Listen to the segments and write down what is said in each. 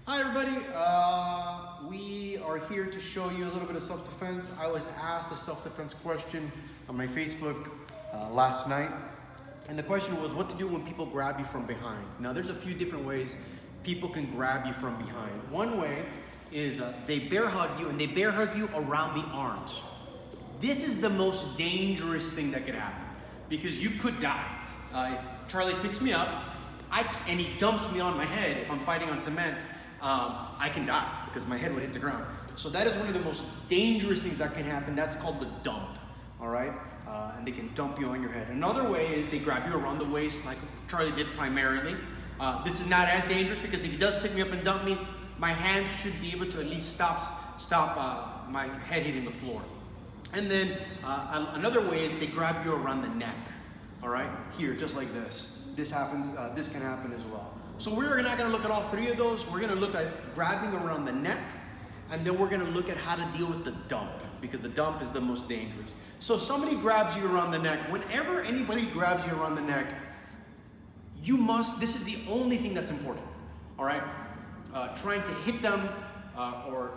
Hi everybody, we are here to show you a little bit of self-defense. I was asked a self-defense question on my Facebook last night, and the question was what to do when people grab you from behind. Now there's a few different ways people can grab you from behind. One way is they bear hug you, and they bear hug you around the arms. This is the most dangerous thing that could happen because you could die. If Charlie picks me up and he dumps me on my head if I'm fighting on cement, I can die because my head would hit the ground. So that is one of the most dangerous things that can happen. That's called the dump, all right? And they can dump you on your head. Another way is they grab you around the waist like Charlie did primarily. This is not as dangerous because if he does pick me up and dump me, my hands should be able to at least stop my head hitting the floor. And then another way is they grab you around the neck, all right? Here, just like this. This happens, this can happen as well. So we're not gonna look at all three of those. We're gonna look at grabbing around the neck, and then we're gonna look at how to deal with the dump, because the dump is the most dangerous. So somebody grabs you around the neck. Whenever anybody grabs you around the neck, this is the only thing that's important, all right? Trying to hit them or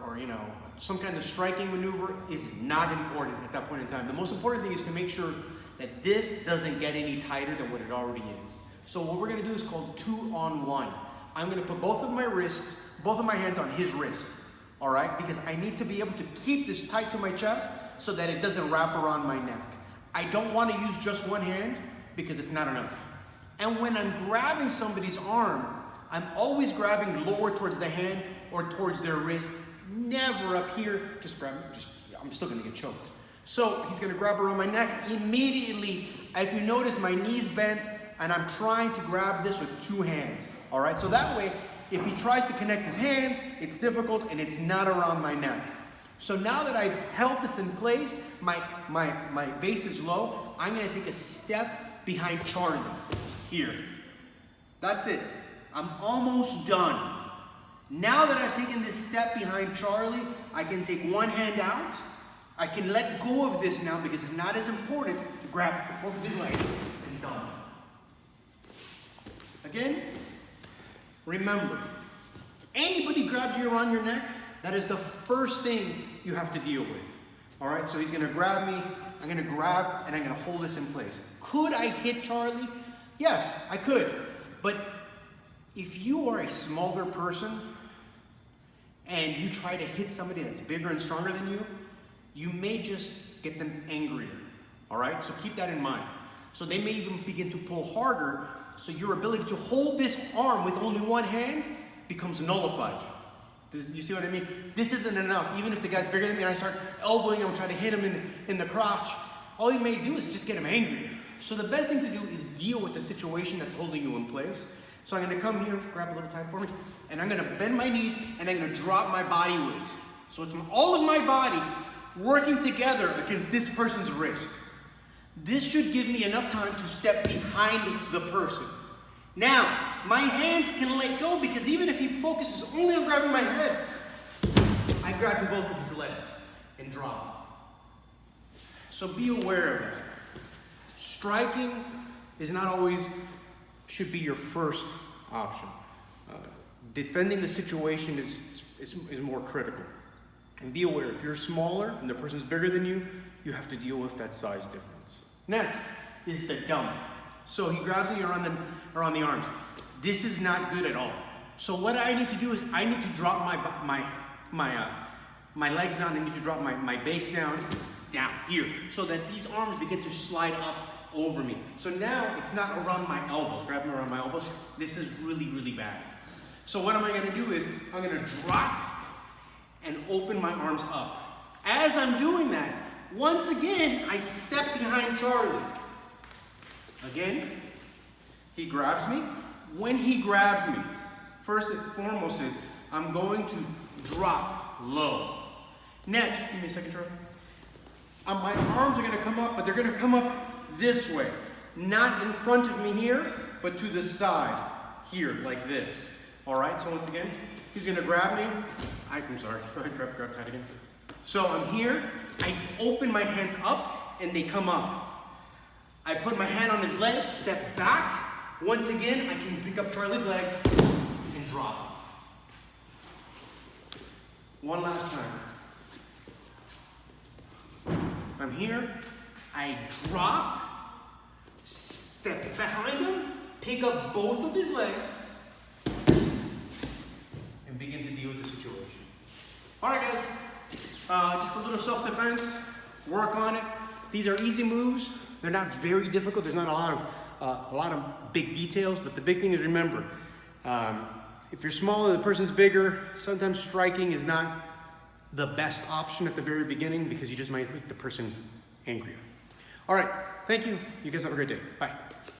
some kind of striking maneuver is not important at that point in time. The most important thing is to make sure that this doesn't get any tighter than what it already is. So what we're gonna do is called 2-on-1. I'm gonna put both of my hands on his wrists, all right? Because I need to be able to keep this tight to my chest so that it doesn't wrap around my neck. I don't wanna use just one hand because it's not enough. And when I'm grabbing somebody's arm, I'm always grabbing lower towards the hand or towards their wrist, never up here. Just grab, I'm still gonna get choked. So he's gonna grab around my neck. Immediately, if you notice, my knee's bent and I'm trying to grab this with two hands, all right? So that way, if he tries to connect his hands, it's difficult and it's not around my neck. So now that I've held this in place, my base is low, I'm gonna take a step behind Charlie, here. That's it, I'm almost done. Now that I've taken this step behind Charlie, I can take one hand out. I can let go of this now because it's not as important to grab both of his legs and dump. Again, remember, anybody grabs you around your neck, that is the first thing you have to deal with. All right, so he's gonna grab me, I'm gonna grab, and I'm gonna hold this in place. Could I hit Charlie? Yes, I could. But if you are a smaller person and you try to hit somebody that's bigger and stronger than you, you may just get them angrier, all right? So keep that in mind. So they may even begin to pull harder, so your ability to hold this arm with only one hand becomes nullified. You see what I mean? This isn't enough. Even if the guy's bigger than me and I start elbowing him and try to hit him in the crotch, all you may do is just get him angrier. So the best thing to do is deal with the situation that's holding you in place. So I'm gonna come here, grab a little tight for me, and I'm gonna bend my knees and I'm gonna drop my body weight. So it's all of my body working together against this person's wrist. This should give me enough time to step behind the person. Now, my hands can let go because even if he focuses only on grabbing my head, I grab him both of his legs and drop him. So be aware of that. Striking is not always, should be your first option. Defending the situation is more critical. And be aware, if you're smaller and the person's bigger than you, you have to deal with that size difference. Next is the dump. So he grabs me around the arms. This is not good at all. So what I need to do is I need to drop my legs down. I need to drop my base down here, so that these arms begin to slide up over me. So now it's not around my elbows. Grab me around my elbows. This is really, really bad. So what am I gonna do is I'm gonna drop and open my arms up. As I'm doing that, once again, I step behind Charlie. Again, he grabs me. When he grabs me, first and foremost is I'm going to drop low. Next, give me a second, Charlie. My arms are gonna come up, but they're gonna come up this way. Not in front of me here, but to the side, here, like this. All right, so once again, he's gonna grab me. I'm sorry, go ahead, grab tight again. So I'm here, I open my hands up, and they come up. I put my hand on his leg, step back. Once again, I can pick up Charlie's legs and drop. One last time. I'm here, I drop, step behind him, pick up both of his legs, and begin to deal with the situation. All right, guys, just a little self-defense, work on it. These are easy moves. They're not very difficult. There's not a lot of big details, but the big thing is remember, if you're smaller and the person's bigger, sometimes striking is not the best option at the very beginning because you just might make the person angrier. All right, thank you. You guys have a great day. Bye.